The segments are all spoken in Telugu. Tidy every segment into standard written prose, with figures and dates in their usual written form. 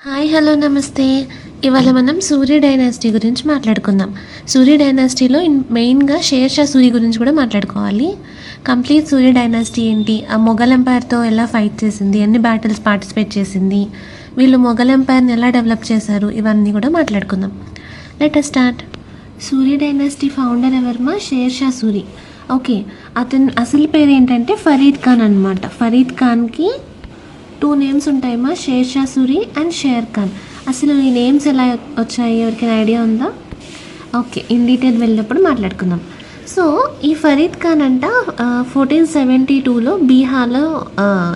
హాయ్ హలో నమస్తే. ఇవాళ మనం సూర్య డైనాసిటీ గురించి మాట్లాడుకుందాం. సూర్య డైనాసిటీలో మెయిన్గా షేర్షా సూరి గురించి కూడా మాట్లాడుకోవాలి. కంప్లీట్ సూర్య డైనాసిటీ ఏంటి, ఆ మొఘల్ ఎంపైర్తో ఎలా ఫైట్ చేసింది, ఎన్ని బ్యాటిల్స్ పార్టిసిపేట్ చేసింది, వీళ్ళు మొఘల్ ఎంపైర్ని ఎలా డెవలప్ చేశారు, ఇవన్నీ కూడా మాట్లాడుకుందాం. Let us start. Surya dynasty founder ఎవరమ్మా? షేర్షా సూరి. ఓకే, అతని అసలు పేరు ఏంటంటే ఫరీద్ ఖాన్ అనమాట. ఫరీద్ ఖాన్కి 2 నేమ్స్ ఉంటాయమ్మా, షేర్షా సూరి అండ్ షేర్ ఖాన్. అసలు ఈ నేమ్స్ ఎలా వచ్చాయి, ఎవరికైనా ఐడియా ఉందా? ఓకే, ఇన్ డీటెయిల్ వెళ్ళినప్పుడు మాట్లాడుకుందాం. సో ఈ ఫరీద్ ఖాన్ అంట 1472లో బీహార్లో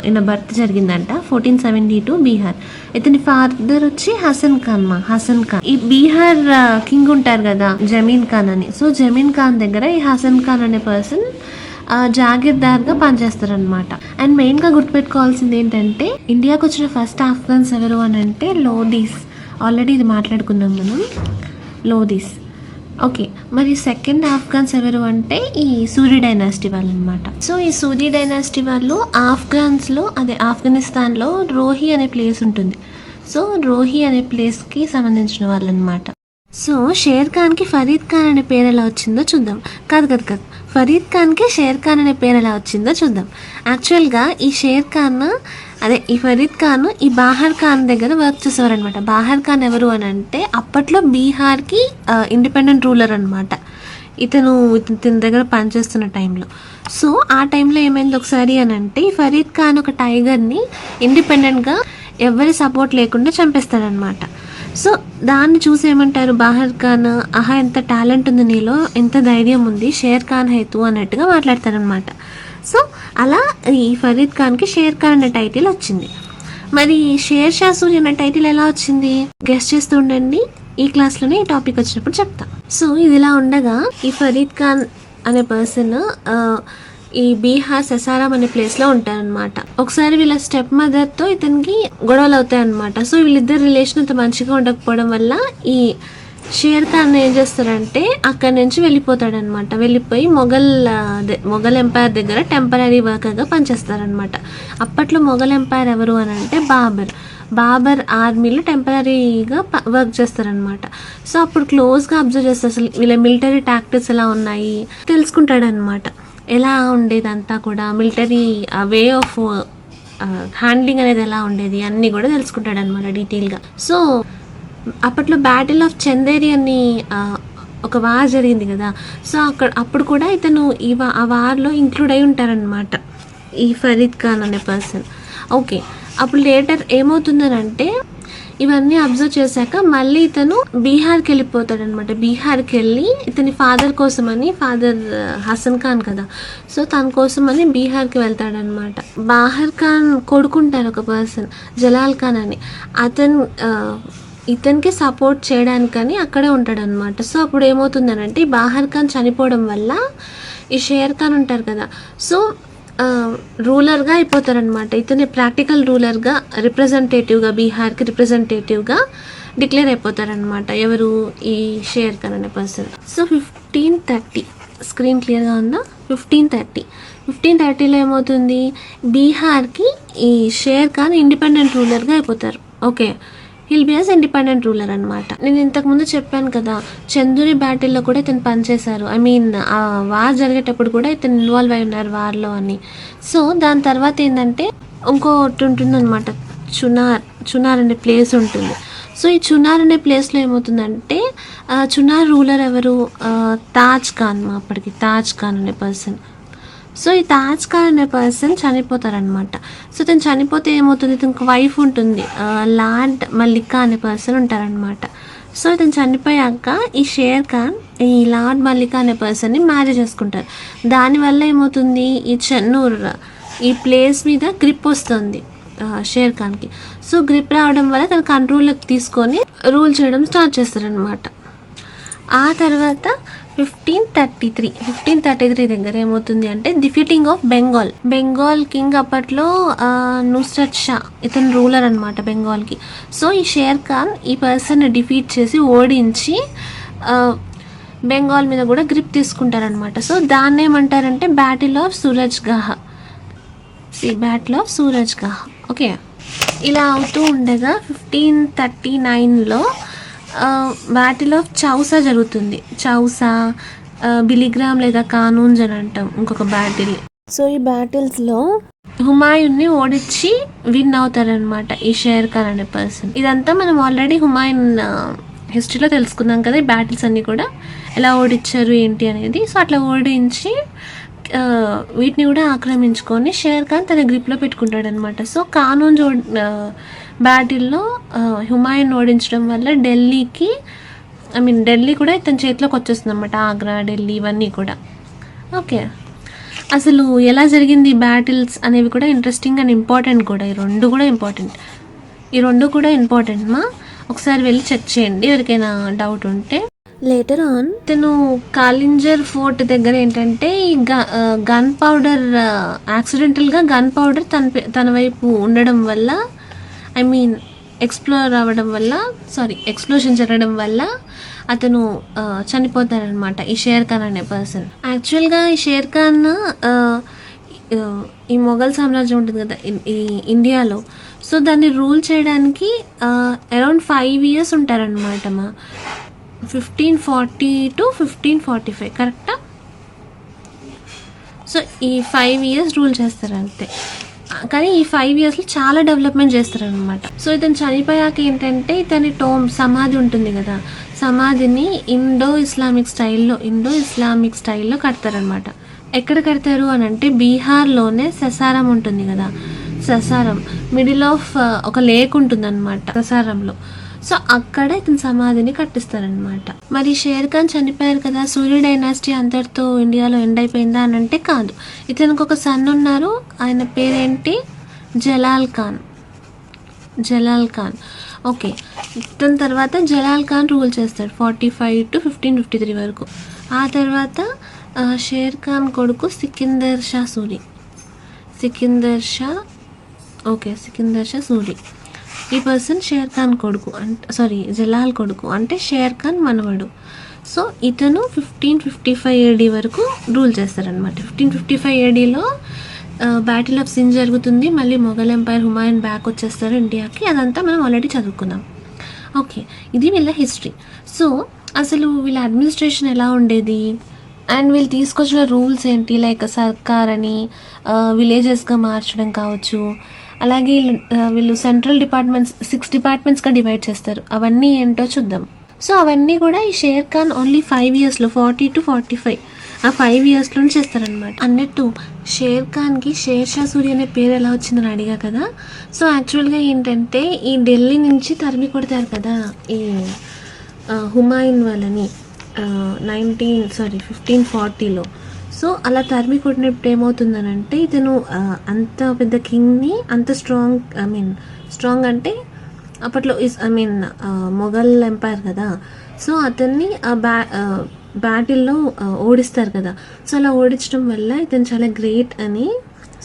ఈయన బర్త్ జరిగిందంట. 1472 బీహార్. ఇతని ఫాదర్ వచ్చి హసన్ ఖాన్ హసన్ ఖాన్. ఈ బీహార్ కింగ్ ఉంటారు కదా జమీన్ ఖాన్ అని. సో జమీన్ ఖాన్ దగ్గర ఈ హసన్ ఖాన్ అనే పర్సన్ జాగీర్దార్గా పనిచేస్తారనమాట. అండ్ మెయిన్గా గుర్తుపెట్టుకోవాల్సింది ఏంటంటే, ఇండియాకి వచ్చిన ఫస్ట్ ఆఫ్ఘన్స్ ఎవరు అని అంటే లోదీస్. ఆల్రెడీ ఇది మాట్లాడుకున్నాం మనం, లోదీస్. ఓకే, మరి సెకండ్ ఆఫ్ఘన్స్ ఎవరు అంటే ఈ సూర్య డైనాసిటీ వాళ్ళు అనమాట. సో ఈ సూర్య డైనాసిటీ వాళ్ళు ఆఫ్ఘన్స్లో, అదే ఆఫ్ఘనిస్తాన్లో రోహి అనే ప్లేస్ ఉంటుంది. సో రోహి అనే ప్లేస్కి సంబంధించిన వాళ్ళు అనమాట. సో షేర్ ఖాన్కి ఫరీద్ ఖాన్ అనే పేరు ఎలా వచ్చిందో చూద్దాం. కాదు, ఫరీద్ ఖాన్కి షేర్ ఖాన్ అనే పేరు ఎలా వచ్చిందో చూద్దాం. యాక్చువల్గా ఈ షేర్ ఖాన్, ఈ ఫరీద్ ఖాన్ ఈ బాహర్ ఖాన్ దగ్గర వర్క్ చేసేవారు అనమాట. బాహర్ ఖాన్ ఎవరు అని అంటే అప్పట్లో బీహార్కి ఇండిపెండెంట్ రూలర్ అనమాట. ఇతని దగ్గర పనిచేస్తున్న టైంలో. సో ఆ టైంలో ఏమైంది ఒకసారి అని అంటే, ఈ ఫరీద్ ఖాన్ ఒక టైగర్ని ఇండిపెండెంట్గా ఎవరి సపోర్ట్ లేకుండా చంపేస్తాడనమాట. సో దాన్ని చూసి ఏమంటారు బాహర్ ఖాన్, ఆహా ఎంత టాలెంట్ ఉంది నీలో, ఎంత ధైర్యం ఉంది, షేర్ ఖాన్ హైతు అన్నట్టుగా మాట్లాడతారనమాట. సో అలా ఈ ఫరీద్ ఖాన్కి షేర్ ఖాన్ అనే టైటిల్ వచ్చింది. మరి షేర్ షా సూరి అనే టైటిల్ ఎలా వచ్చింది గెస్ట్ చేస్తూ ఉండండి. ఈ క్లాస్లోనే ఈ టాపిక్ వచ్చినప్పుడు చెప్తా. సో ఇది ఇలా ఉండగా ఈ ఫరీద్ ఖాన్ అనే పర్సన్ ఈ బీహార్ ససారాం అనే ప్లేస్లో ఉంటారనమాట. ఒకసారి వీళ్ళ స్టెప్ మదర్తో ఇతనికి గొడవలు అవుతాయి అనమాట. సో వీళ్ళిద్దరు రిలేషన్ అంత మంచిగా ఉండకపోవడం వల్ల ఈ షేర్ ఖాన్ ఏం చేస్తారంటే అక్కడి నుంచి వెళ్ళిపోతాడనమాట. వెళ్ళిపోయి మొఘల్ ఎంపైర్ దగ్గర టెంపరీ వర్కర్గా పనిచేస్తారనమాట. అప్పట్లో మొఘల్ ఎంపైర్ ఎవరు అని అంటే బాబర్ ఆర్మీలో టెంపరీగా వర్క్ చేస్తారనమాట. సో అప్పుడు క్లోజ్గా అబ్జర్వ్ చేస్తారు, అసలు వీళ్ళ మిలిటరీ టాక్టిక్స్ ఎలా ఉన్నాయి తెలుసుకుంటాడనమాట. ఎలా ఉండేదంతా కూడా, మిలిటరీ వే ఆఫ్ హ్యాండ్లింగ్ అనేది ఎలా ఉండేది అన్నీ కూడా తెలుసుకుంటాడు అనమాట డీటెయిల్గా. సో అప్పట్లో బ్యాటిల్ ఆఫ్ చందేరి అని ఒక వార్ జరిగింది కదా. సో అప్పుడు కూడా ఇతను ఆ వార్లో ఇంక్లూడ్ అయి ఉంటారనమాట ఈ ఫరీద్ ఖాన్ అనే పర్సన్. ఓకే, అప్పుడు లేటర్ ఏమవుతుందనంటే, ఇవన్నీ అబ్జర్వ్ చేశాక మళ్ళీ ఇతను బీహార్కి వెళ్ళిపోతాడనమాట. బీహార్కి వెళ్ళి ఇతని ఫాదర్ కోసమని, ఫాదర్ హసన్ ఖాన్ కదా, సో తన కోసమని బీహార్కి వెళ్తాడనమాట. బాహర్ ఖాన్ కొడుకుంటారు ఒక పర్సన్, జలాల్ ఖాన్ అని. ఇతనికి సపోర్ట్ చేయడానికని అక్కడే ఉంటాడనమాట. సో అప్పుడు ఏమవుతుందనంటే, ఈ బాహర్ ఖాన్ చనిపోవడం వల్ల ఈ షేర్ ఖాన్ ఉంటారు కదా, సో రూలర్గా అయిపోతారనమాట. ఇతని ప్రాక్టికల్ రూలర్గా, రిప్రజెంటేటివ్గా, బీహార్కి రిప్రజెంటేటివ్గా డిక్లేర్ అయిపోతారనమాట. ఎవరు? ఈ షేర్ ఖాన్ అనే పర్సన్. సో 1530, స్క్రీన్ క్లియర్గా ఉందా? 1530లో ఏమవుతుంది, బీహార్కి ఈ షేర్ ఖాన్ ఇండిపెండెంట్ రూలర్గా అయిపోతారు. Okay, he'll be as independent ruler అనమాట. నేను ఇంతకుముందు చెప్పాను కదా, చందూరి బ్యాటిల్లో కూడా ఇతను పనిచేశారు. ఆ వార్ జరిగేటప్పుడు కూడా ఇతను ఇన్వాల్వ్ అయి ఉన్నారు వార్లో అని. సో దాని తర్వాత ఏంటంటే ఇంకోటి ఉంటుందన్నమాట, చునార్ అనే ప్లేస్ ఉంటుంది. సో ఈ చునార్ అనే ప్లేస్లో ఏమవుతుందంటే, చునార్ రూలర్ ఎవరు? తాజ్ ఖాన్. అప్పటికి తాజ్ ఖాన్ అనే పర్సన్. సో ఈ తాజ్ ఖాన్ అనే పర్సన్ చనిపోతారనమాట. సో తను చనిపోతే ఏమవుతుంది, తనకు వైఫ్ ఉంటుంది, లార్డ్ మల్లికా అనే పర్సన్ ఉంటారనమాట. సో ఇతను చనిపోయాక ఈ షేర్ ఖాన్ ఈ లార్డ్ మల్లికా అనే పర్సన్ని మ్యారేజ్ చేసుకుంటారు. దానివల్ల ఏమవుతుంది, ఈ చెన్నూర్ ఈ ప్లేస్ మీద గ్రిప్ వస్తుంది షేర్ ఖాన్కి. సో గ్రిప్ రావడం వల్ల తన కంట్రోల్లోకి తీసుకొని రూల్ చేయడం స్టార్ట్ చేస్తారనమాట. ఆ తర్వాత 1533 దగ్గర ఏమవుతుంది అంటే, డిఫీటింగ్ ఆఫ్ బెంగాల్ కింగ్ అప్పట్లో నుస్రత్ షా, ఇతను రూలర్ అనమాట బెంగాల్కి. సో ఈ షేర్ ఖాన్ ఈ పర్సన్ డిఫీట్ చేసి ఓడించి బెంగాల్ మీద కూడా గ్రిప్ తీసుకుంటారనమాట. సో దాన్ని ఏమంటారంటే బ్యాటిల్ ఆఫ్ సూరజ్గాహ్. ఓకే, ఇలా అవుతూ ఉండగా 1539లో బ్యాటిల్ ఆఫ్ చౌసా జరుగుతుంది. చౌసా, బిలిగ్రామ్ లేదా కానూన్స్ అని అంటాం ఇంకొక బ్యాటిల్. సో ఈ బ్యాటిల్స్లో హుమాయూన్ని ఓడించి విన్ అవుతారనమాట ఈ షేర్ ఖాన్ అనే పర్సన్. ఇదంతా మనం ఆల్రెడీ హుమాయూన్ హిస్టరీలో తెలుసుకుందాం కదా, ఈ బ్యాటిల్స్ అన్నీ కూడా ఎలా ఓడించారు ఏంటి అనేది. సో అట్లా ఓడించి వీటిని కూడా ఆక్రమించుకొని షేర్ ఖాన్ తన గ్రిప్లో పెట్టుకుంటాడనమాట. సో కానూన్ బ్యాటిల్లో హుమాయూన్ ఓడించడం వల్ల ఢిల్లీ కూడా ఇతని చేతిలోకి వచ్చేస్తుంది అనమాట. ఆగ్రా, ఢిల్లీ ఇవన్నీ కూడా. ఓకే, అసలు ఎలా జరిగింది బ్యాటిల్స్ అనేవి కూడా ఇంట్రెస్టింగ్ అండ్ ఇంపార్టెంట్ కూడా. ఈ రెండు కూడా ఇంపార్టెంట్ మా ఒకసారి వెళ్ళి చెక్ చేయండి ఎవరికైనా డౌట్ ఉంటే. లేటర్ ఆన్ తను కాలింజర్ ఫోర్ట్ దగ్గర ఏంటంటే ఈ గన్ పౌడర్ యాక్సిడెంటల్గా గన్ పౌడర్ తన వైపు ఉండడం వల్ల ఎక్స్ప్లోషన్ జరగడం వల్ల అతను చనిపోతారనమాట, ఈ షేర్ ఖాన్ అనే పర్సన్. యాక్చువల్గా ఈ షేర్ ఖాన్ ఈ మొఘల్ సామ్రాజ్యం ఉంటుంది కదా ఈ ఇండియాలో, సో దాన్ని రూల్ చేయడానికి అరౌండ్ 5 years ఉంటారనమాట మా 1540 to 1545 కరెక్టా. సో ఈ 5 years రూల్ చేస్తారు అంతే. కానీ ఈ 5 yearsలో చాలా డెవలప్మెంట్ చేస్తారనమాట. సో ఇతను చనిపోయాక ఏంటంటే ఇతని సమాధి ఉంటుంది కదా, సమాధిని ఇండో ఇస్లామిక్ స్టైల్లో కడతారనమాట. ఎక్కడ కడతారు అని అంటే బీహార్లోనే ససారం ఉంటుంది కదా, ససారం మిడిల్ ఆఫ్ ఒక లేక్ ఉంటుంది అనమాట ససారంలో. సో అక్కడ ఇతని సమాధిని కట్టిస్తారనమాట. మరి షేర్ ఖాన్ చనిపోయారు కదా, సూర్య డైనాసిటీ అంతటితో ఇండియాలో ఎండ్ అయిపోయిందా అని అంటే కాదు. ఇతనికి ఒక సన్ ఉన్నారు, ఆయన పేరేంటి, జలాల్ ఖాన్. ఓకే, ఇతని తర్వాత జలాల్ ఖాన్ రూల్ చేస్తాడు 45 to 1553 వరకు. ఆ తర్వాత షేర్ ఖాన్ కొడుకు సికిందర్ షా సూరి. ఈ పర్సన్ షేర్ ఖాన్ కొడుకు జలాల్ కొడుకు, అంటే షేర్ ఖాన్ మనవడు. సో ఇతను 1555 AD వరకు రూల్ చేస్తారనమాట. 1555 ADలో బ్యాటిల్ ఆఫ్ సింధ్ జరుగుతుంది. మళ్ళీ మొఘల్ ఎంపైర్ హుమాయూన్ బ్యాక్ వచ్చేస్తారు ఇండియాకి. అదంతా మనం ఆల్రెడీ చదువుకున్నాం. ఓకే, ఇది వీళ్ళ హిస్టరీ. సో అసలు వీళ్ళ అడ్మినిస్ట్రేషన్ ఎలా ఉండేది అండ్ వీళ్ళు తీసుకొచ్చిన రూల్స్ ఏంటి, లైక్ సర్కార్ అని విలేజెస్గా మార్చడం కావచ్చు. అలాగే వీళ్ళు సెంట్రల్ డిపార్ట్మెంట్స్ 6 డిపార్ట్మెంట్స్గా డివైడ్ చేస్తారు. అవన్నీ ఏంటో చూద్దాం. సో అవన్నీ కూడా ఈ షేర్ ఖాన్ ఓన్లీ 5 yearsలో 40 to 45 ఆ 5 yearsలో చేస్తారనమాట. అన్నట్టు షేర్ ఖాన్కి షేర్ షా సూరి అనే పేరు ఎలా వచ్చిందని అడిగా కదా. సో యాక్చువల్గా ఏంటంటే ఈ ఢిల్లీ నుంచి తరిమి కొడతారు కదా ఈ హుమాయూన్ వాళ్ళని 1540లో. సో అలా తరిమి కొట్టినప్పుడు ఏమవుతుందనంటే ఇతను అంత పెద్ద కింగ్ని అంత స్ట్రాంగ్ అంటే అప్పట్లో మొఘల్ ఎంపైర్ కదా. సో అతన్ని బ్యాటిల్లో ఓడిస్తారు కదా. సో అలా ఓడించడం వల్ల ఇతను చాలా గ్రేట్ అని,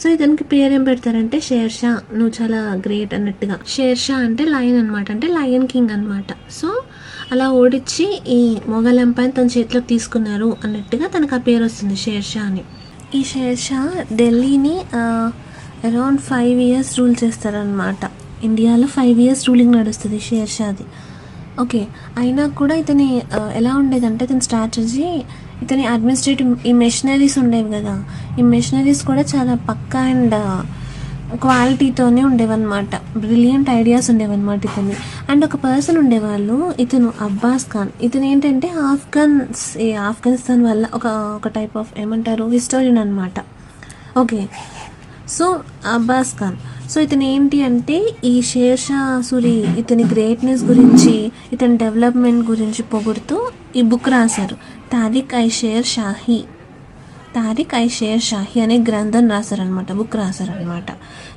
సో ఇతనికి పేరు ఏం పెడతారంటే షేర్ షా, నువ్వు చాలా గ్రేట్ అన్నట్టుగా. షేర్ షా అంటే లయన్ అనమాట, అంటే లయన్ కింగ్ అనమాట. సో అలా ఓడించి ఈ మొఘల్ ఎంపైర్ తన చేతిలోకి తీసుకున్నారు అన్నట్టుగా తనకు ఆ పేరు వస్తుంది షేర్ షా అని. ఈ షేర్ షా ఢిల్లీని అరౌండ్ 5 years రూల్ చేస్తారనమాట. ఇండియాలో 5 years రూలింగ్ నడుస్తుంది షేర్ షాది. ఓకే, అయినా కూడా ఇతని ఎలా ఉండేదంటే ఇతని స్ట్రాటజీ, ఇతని అడ్మినిస్ట్రేటివ్ ఈ మెషినరీస్ ఉండేవి కదా, ఈ మెషినరీస్ కూడా చాలా పక్కా అండ్ క్వాలిటీతోనే ఉండేవన్నమాట. బ్రిలియంట్ ఐడియాస్ ఉండేవన్నమాట ఇతని. అండ్ ఒక పర్సన్ ఉండేవాళ్ళు, ఇతను అబ్బాస్ ఖాన్. ఇతను ఏంటంటే ఆఫ్ఘనిస్తాన్ వల్ల ఒక టైప్ ఆఫ్ హిస్టోరియన్ అనమాట. Okay, so Abbas Khan. So ఇతను ఏంటి అంటే ఈ షేర్ షా సూరి ఇతని గ్రేట్నెస్ గురించి, ఇతని డెవలప్మెంట్ గురించి పొగుడుతూ ఈ బుక్ రాశారు. తారిక్ ఐ షేర్ షాహీ అనే గ్రంథం బుక్ రాశారనమాట.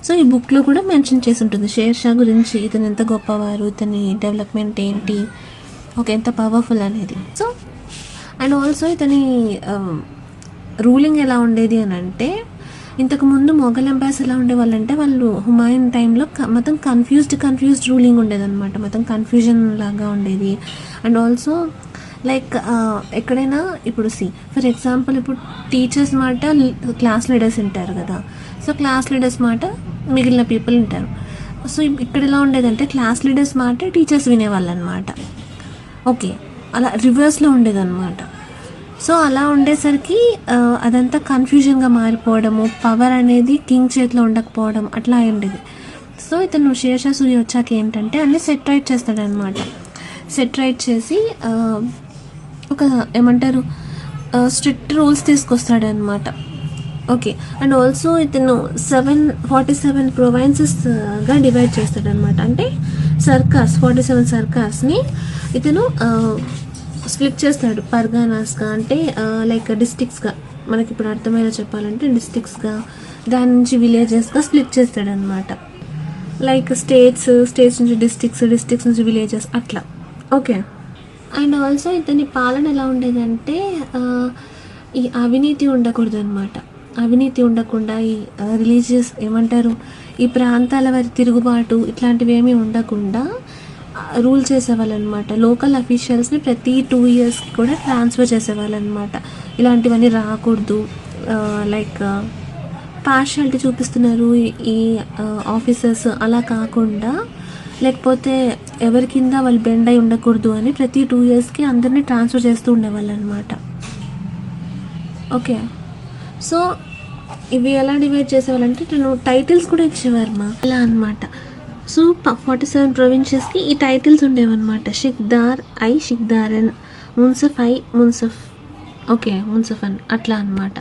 సో ఈ బుక్లో కూడా మెన్షన్ చేసి ఉంటుంది షేర్ షా గురించి, ఇతను ఎంత గొప్పవారు, ఇతని డెవలప్మెంట్ ఏంటి, ఎంత పవర్ఫుల్ అనేది. సో అండ్ ఆల్సో ఇతని రూలింగ్ ఎలా ఉండేది అని అంటే, ఇంతకుముందు మొఘల్ ఎంపైర్స్ ఎలా ఉండేవాళ్ళంటే వాళ్ళు హుమాయూన్ టైంలో మొత్తం కన్ఫ్యూజ్డ్ రూలింగ్ ఉండేదన్నమాట. మొత్తం కన్ఫ్యూజన్ లాగా ఉండేది. అండ్ ఆల్సో లైక్ ఎక్కడైనా ఇప్పుడు ఫర్ ఎగ్జాంపుల్ ఇప్పుడు టీచర్స్ మాట క్లాస్ లీడర్స్ ఉంటారు కదా. సో క్లాస్ లీడర్స్ మాట మిగిలిన పీపుల్ ఉంటారు. సో ఇక్కడ ఎలా ఉండేదంటే క్లాస్ లీడర్స్ మాట టీచర్స్ వినేవాళ్ళు అనమాట. ఓకే, అలా రివర్స్లో ఉండేదన్నమాట. సో అలా ఉండేసరికి అదంతా కన్ఫ్యూజన్గా మారిపోవడము, పవర్ అనేది కింగ్ చేతిలో ఉండకపోవడం అట్లా ఉండేది. సో ఇతను శేషా సూరి వచ్చాక ఏంటంటే అన్నీ సెట్ రైట్ చేస్తాడనమాట. సెట్ రైట్ చేసి ఒక ఏమంటారు స్ట్రిక్ట్ రూల్స్ తీసుకొస్తాడనమాట. ఓకే, అండ్ ఆల్సో ఇతను 47 ప్రొవైన్సెస్గా డివైడ్ చేస్తాడనమాట. అంటే 47 సర్కార్స్ని ఇతను స్ప్లిట్ చేస్తాడు పర్గానాస్గా, అంటే లైక్ డిస్ట్రిక్ట్స్గా. మనకి ఇప్పుడు అర్థమయ్యేలా చెప్పాలంటే డిస్ట్రిక్ట్స్గా, దాని నుంచి విలేజెస్గా స్ప్లిట్ చేస్తాడనమాట. లైక్ స్టేట్స్ నుంచి డిస్ట్రిక్ట్స్ నుంచి విలేజెస్ అట్లా. ఓకే, అండ్ ఆల్సో ఇతని పాలన ఎలా ఉండేదంటే ఈ అవినీతి ఉండకూడదు అనమాట. అవినీతి ఉండకుండా ఈ రిలీజియస్ ఏమంటారు ఈ ప్రాంతాల వారి తిరుగుబాటు ఇట్లాంటివి ఏమీ ఉండకుండా రూల్ చేసేవాళ్ళు అనమాట. లోకల్ అఫీషియల్స్ని ప్రతి 2 years కూడా ట్రాన్స్ఫర్ చేసేవాళ్ళు అనమాట. ఇలాంటివన్నీ రాకూడదు. లైక్ పార్షియాలిటీ చూపిస్తున్నారు ఈ ఆఫీసర్స్, అలా కాకుండా లేకపోతే ఎవరి కింద వాళ్ళు బెండ్ అయి ఉండకూడదు అని ప్రతి 2 yearsకి అందరినీ ట్రాన్స్ఫర్ చేస్తూ ఉండేవాళ్ళు అనమాట. ఓకే, సో ఇవి ఎలా డివైడ్ చేసేవాళ్ళంటే నేను టైటిల్స్ కూడా ఇచ్చేవారు ఇలా అనమాట. సో 47 ప్రొవిన్సెస్కి ఈ టైటిల్స్ ఉండేవన్నమాట. షిక్దార్ షిక్దారన్, మున్సఫ్ మున్సఫ్, ఓకే మున్సఫన్ అట్లా అనమాట.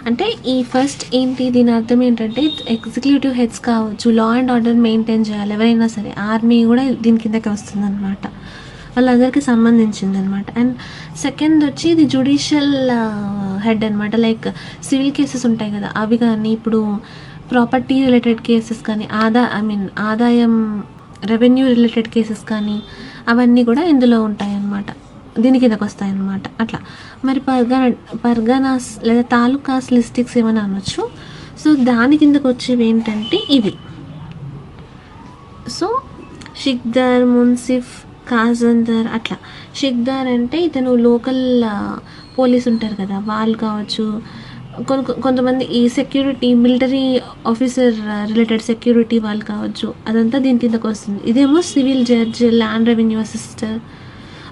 అంటే ఈ ఫస్ట్ ఏంటి దీని అర్థం ఏంటంటే ఎగ్జిక్యూటివ్ హెడ్స్ కావచ్చు, లా అండ్ ఆర్డర్ మెయింటైన్ చేయాలి ఎవరైనా సరే. ఆర్మీ కూడా దీని కిందకి వస్తుంది అనమాట, వాళ్ళందరికీ సంబంధించింది అనమాట. అండ్ సెకండ్ వచ్చి ఇది జ్యుడిషియల్ హెడ్ అనమాట. లైక్ సివిల్ కేసెస్ ఉంటాయి కదా అవి కానీ, ఇప్పుడు ప్రాపర్టీ రిలేటెడ్ కేసెస్ కానీ, ఆదాయం రెవెన్యూ రిలేటెడ్ కేసెస్ కానీ అవన్నీ కూడా ఇందులో ఉంటాయన్నమాట, దీని కిందకు వస్తాయన్నమాట. అట్లా మరి పర్గానాస్ లేదా తాలూకాస్ డిస్ట్రిక్ట్స్ ఏమైనా అనొచ్చు. సో దాని కిందకు వచ్చేవి ఏంటంటే ఇవి. సో షిక్దార్, మున్సిఫ్, కాజందర్ అట్లా. షిక్దార్ అంటే ఇతను లోకల్ పోలీస్ ఉంటారు కదా వాళ్ళు కావచ్చు, కొంతమంది ఈ security military officer related security వాళ్ళు కావచ్చు, అదంతా దీని కిందకు వస్తుంది. ఇదేమో civil judge, land revenue assessor,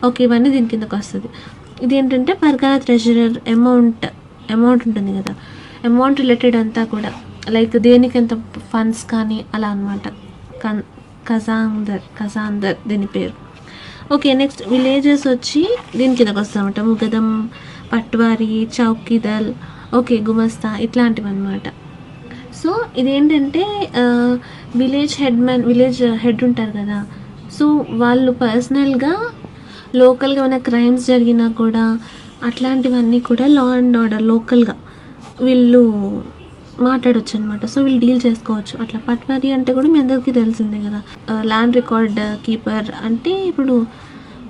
okay ఇవన్నీ దీని కిందకు వస్తుంది. ఇదేంటంటే పర్గానా ట్రెజరర్, అమౌంట్ ఉంటుంది కదా, అమౌంట్ రిలేటెడ్ అంతా కూడా లైక్ దేనికి ఎంత ఫండ్స్ కానీ అలా అనమాట. ఖజాందర్ దీని పేరు. ఓకే, నెక్స్ట్ విలేజెస్ వచ్చి దీని కిందకు వస్తామట. ముగదం, పట్వారి, చౌకీదల్, ఓకే గుమస్తా ఇట్లాంటివి అనమాట. సో ఇదేంటంటే విలేజ్ హెడ్ ఉంటారు కదా, సో వాళ్ళు పర్సనల్గా లోకల్గా ఏమైనా క్రైమ్స్ జరిగినా కూడా అట్లాంటివన్నీ కూడా లా అండ్ ఆర్డర్ లోకల్గా వీళ్ళు మాట్లాడవచ్చు అనమాట. సో వీళ్ళు డీల్ చేసుకోవచ్చు అట్లా. పట్వారీ అంటే కూడా మీ అందరికీ తెలిసిందే కదా, ల్యాండ్ రికార్డ్ కీపర్ అంటే ఇప్పుడు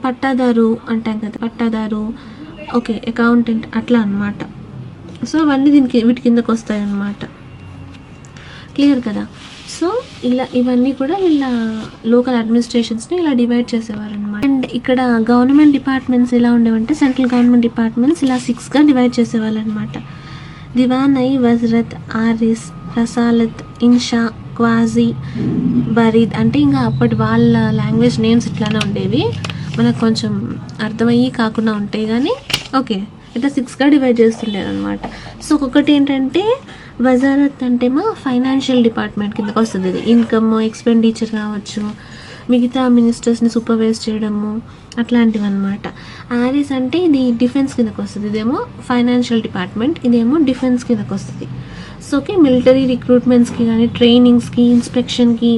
పట్టాదారు అంటాం కదా, పట్టాదారు, ఓకే అకౌంటెంట్ అట్లా అనమాట. సో అవన్నీ వీటి కిందకు వస్తాయి అన్నమాట. క్లియర్ కదా. సో ఇలా ఇవన్నీ కూడా వీళ్ళ లోకల్ అడ్మినిస్ట్రేషన్స్ని ఇలా డివైడ్ చేసేవారు అనమాట. అండ్ ఇక్కడ గవర్నమెంట్ డిపార్ట్మెంట్స్ ఎలా ఉండేవంటే సెంట్రల్ గవర్నమెంట్ డిపార్ట్మెంట్స్ ఇలా 6గా డివైడ్ చేసేవాళ్ళు అనమాట. దివానై, వజ్రత్, ఆరిస్, రసాలత్, ఇన్షా, క్వాజీ, బరీద్ అంటే ఇంకా అప్పటి వాళ్ళ లాంగ్వేజ్ నేమ్స్ ఇట్లానే ఉండేవి, మనకు కొంచెం అర్థమయ్యి కాకుండా ఉంటాయి కానీ ఓకే ఇట్లా 6గా డివైడ్ చేస్తుండేది అనమాట. సో ఒక్కొక్కటి ఏంటంటే వజారత్ అంటే ఫైనాన్షియల్ డిపార్ట్మెంట్ కిందకి వస్తుంది. ఇది ఇన్కమ్, ఎక్స్పెండిచర్ కావచ్చు, మిగతా మినిస్టర్స్ని సూపర్వైజ్ చేయడము అట్లాంటివి అనమాట. ఆరిస్ అంటే ఇది డిఫెన్స్ కిందకి వస్తుంది, ఇదేమో ఫైనాన్షియల్ డిపార్ట్మెంట్, ఇదేమో డిఫెన్స్ కిందకి వస్తుంది. సో ఓకే మిలిటరీ రిక్రూట్మెంట్స్కి కానీ, ట్రైనింగ్స్కి, ఇన్స్పెక్షన్కి,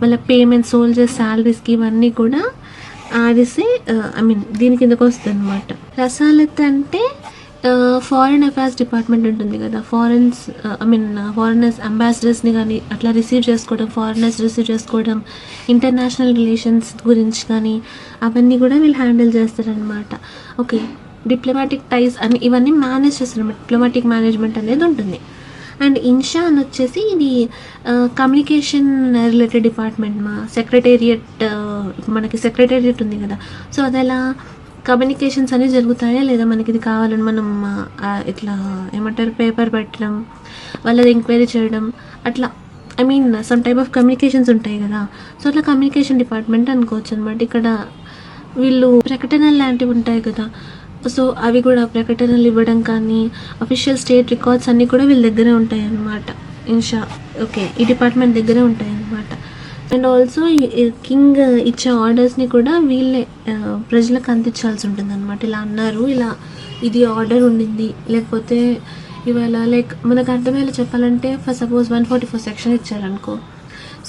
మళ్ళీ పేమెంట్స్, సోల్జర్స్ శాలరీస్కి ఇవన్నీ కూడా ఆరిసే దీని కిందకు వస్తుంది అనమాట. రసాలత్ అంటే ఫారిన్ అఫైర్స్ డిపార్ట్మెంట్ ఉంటుంది కదా, ఫారినర్స్ అంబాసిడర్స్ని కానీ అట్లా రిసీవ్ చేసుకోవడం, ఇంటర్నేషనల్ రిలేషన్స్ గురించి కానీ అవన్నీ కూడా వీళ్ళు హ్యాండిల్ చేస్తారనమాట. ఓకే డిప్లొమాటిక్ టైస్ అని ఇవన్నీ మేనేజ్ చేస్తారనమాట. డిప్లొమాటిక్ మేనేజ్మెంట్ అనేది ఉంటుంది. అండ్ ఇన్షా అని వచ్చేసి ఇది కమ్యూనికేషన్ రిలేటెడ్ డిపార్ట్మెంట్. మనకి సెక్రటేరియట్ ఉంది కదా, సో అది ఎలా కమ్యూనికేషన్స్ అనేవి జరుగుతాయా లేదా, మనకి ఇది కావాలని మనం ఇట్లా ఏమంటారు పేపర్ పెట్టడం, వాళ్ళది ఎంక్వైరీ చేయడం, అట్లా I mean some type of communications ఉంటాయి కదా, సో అట్లా కమ్యూనికేషన్ డిపార్ట్మెంట్ అనుకోవచ్చు అనమాట. ఇక్కడ వీళ్ళు ప్రకటనలు లాంటివి ఉంటాయి కదా, సో అవి కూడా ప్రకటనలు ఇవ్వడం కానీ అఫీషియల్ స్టేట్ రికార్డ్స్ అన్నీ కూడా వీళ్ళ దగ్గరే ఉంటాయి అన్నమాట. ఓకే, ఈ డిపార్ట్మెంట్ దగ్గరే ఉంటాయి అన్నమాట. అండ్ ఆల్సో కింగ్ ఇచ్చే ఆర్డర్స్ని కూడా వీళ్ళే ప్రజలకు అందించాల్సి ఉంటుంది అనమాట. ఇలా అన్నారు, ఇలా ఇది ఆర్డర్ ఉండింది, లేకపోతే ఇవాళ లైక్ మనకు అర్థమయ్యేలా చెప్పాలంటే ఫర్ సపోజ్ 144 సెక్షన్ ఇచ్చారనుకో,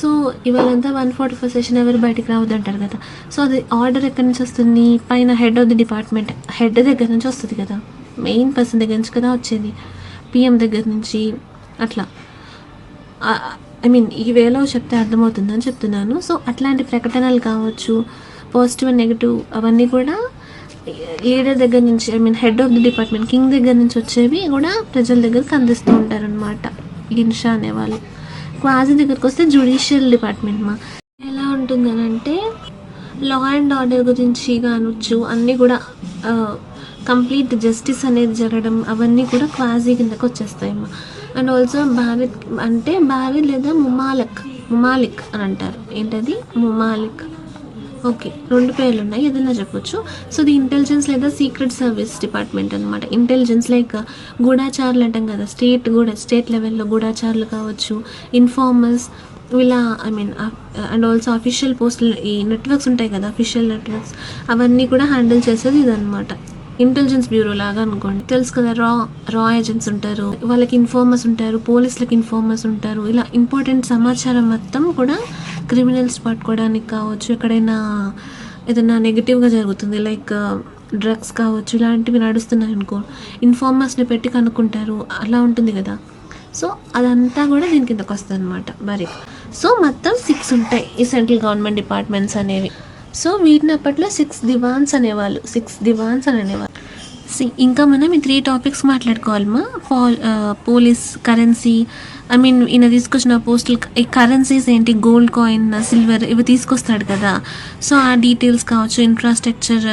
సో ఇవాళంతా 144 సెక్షన్ ఎవరు బయటికి రావద్దు అంటారు కదా, సో అది ఆర్డర్ ఎక్కడి నుంచి వస్తుంది, పైన head of the department head దగ్గర నుంచి వస్తుంది కదా, మెయిన్ పర్సన్ దగ్గర నుంచి కదా వచ్చేది, పిఎం దగ్గర నుంచి అట్లా. ఐ మీన్ ఈ వేలో చెప్తే అర్థమవుతుందని చెప్తున్నాను. సో అట్లాంటి ప్రకటనలు కావచ్చు, పాజిటివ్ అండ్ నెగిటివ్, అవన్నీ కూడా లీడర్ దగ్గర నుంచి, I mean head of the department king దగ్గర నుంచి వచ్చేవి కూడా ప్రజల దగ్గరికి అందిస్తూ ఉంటారనమాట ఇన్షా అనేవాళ్ళు. క్వాజీ దగ్గరికి వస్తే జ్యుడిషియల్ డిపార్ట్మెంట్ ఎలా ఉంటుందని అంటే లా అండ్ ఆర్డర్ గురించి కానొచ్చు, అన్నీ కూడా కంప్లీట్ జస్టిస్ అనేది జరగడం అవన్నీ కూడా క్వాజీ కిందకి వచ్చేస్తాయమ్మా. అండ్ ఆల్సో భారత్ అంటే భారత్ లేదా ముమాలిక్ అని అంటారు. ఏంటది? ముమాలిక్. ఓకే, 2 పేర్లు ఉన్నాయి, ఏదైనా చెప్పొచ్చు. సో ది ఇంటెలిజెన్స్ లేదా సీక్రెట్ సర్వీస్ డిపార్ట్మెంట్ అనమాట. ఇంటెలిజెన్స్ లైక్ గూఢాచారులు అంటాం కదా, స్టేట్ లెవెల్లో గూఢాచారులు కావచ్చు, ఇన్ఫార్మర్స్, ఇలా I mean and also official పోస్టులు, ఈ నెట్వర్క్స్ ఉంటాయి కదా, అఫీషియల్ నెట్వర్క్స్, అవన్నీ కూడా హ్యాండిల్ చేసేది ఇదనమాట. ఇంటెలిజెన్స్ బ్యూరో లాగా అనుకోండి. తెలుసు కదా, రా ఏజెంట్స్ ఉంటారు, వాళ్ళకి ఇన్ఫార్మర్స్ ఉంటారు, పోలీసులకి ఇన్ఫార్మర్స్ ఉంటారు. ఇలా ఇంపార్టెంట్ సమాచారం మొత్తం కూడా క్రిమినల్స్ పట్టుకోవడానికి కావచ్చు, ఎక్కడైనా ఏదైనా నెగిటివ్గా జరుగుతుంది లైక్ డ్రగ్స్ కావచ్చు, ఇలాంటివి నడుస్తున్నాయి అనుకో, ఇన్ఫార్మర్స్ని పెట్టి కనుక్కుంటారు, అలా ఉంటుంది కదా. సో అదంతా కూడా దీని కిందకు వస్తుంది అనమాట. సో మొత్తం 6 ఉంటాయి ఈ సెంట్రల్ గవర్నమెంట్ డిపార్ట్మెంట్స్ అనేవి. సో వీటిని అప్పట్లో 6 దివాన్స్ అనేవాళ్ళు. ఇంకా మనం ఈ 3 టాపిక్స్ మాట్లాడుకోవాలమ్మా. పోలీస్, కరెన్సీ, ఐ మీన్ ఈయన తీసుకొచ్చిన పోస్టల్ ఈ కరెన్సీస్ ఏంటి, గోల్డ్ కాయిన్, సిల్వర్, ఇవి తీసుకొస్తాడు కదా, సో ఆ డీటెయిల్స్ కావచ్చు, ఇన్ఫ్రాస్ట్రక్చర్,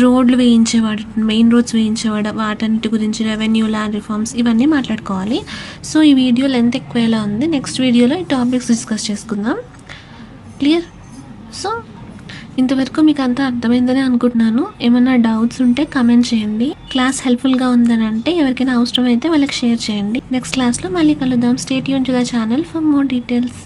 రోడ్లు వేయించేవాడు, మెయిన్ రోడ్స్ వేయించేవాడు, వాటన్నిటి గురించి, రెవెన్యూ, ల్యాండ్ రిఫార్మ్స్, ఇవన్నీ మాట్లాడుకోవాలి. సో ఈ వీడియో లెంత్ ఎక్కువలా ఉంది, నెక్స్ట్ వీడియోలో ఈ టాపిక్స్ డిస్కస్ చేసుకుందాం. క్లియర్? సో ఇంతవరకు మీకు అంతా అర్థమైందని అనుకుంటున్నాను. ఏమైనా డౌట్స్ ఉంటే కమెంట్ చేయండి. క్లాస్ హెల్ప్ఫుల్గా ఉందని అంటే ఎవరికైనా అవసరం అయితే వాళ్ళకి షేర్ చేయండి. నెక్స్ట్ క్లాస్లో మళ్ళీ కలుద్దాం. Stay tune to the channel for more details.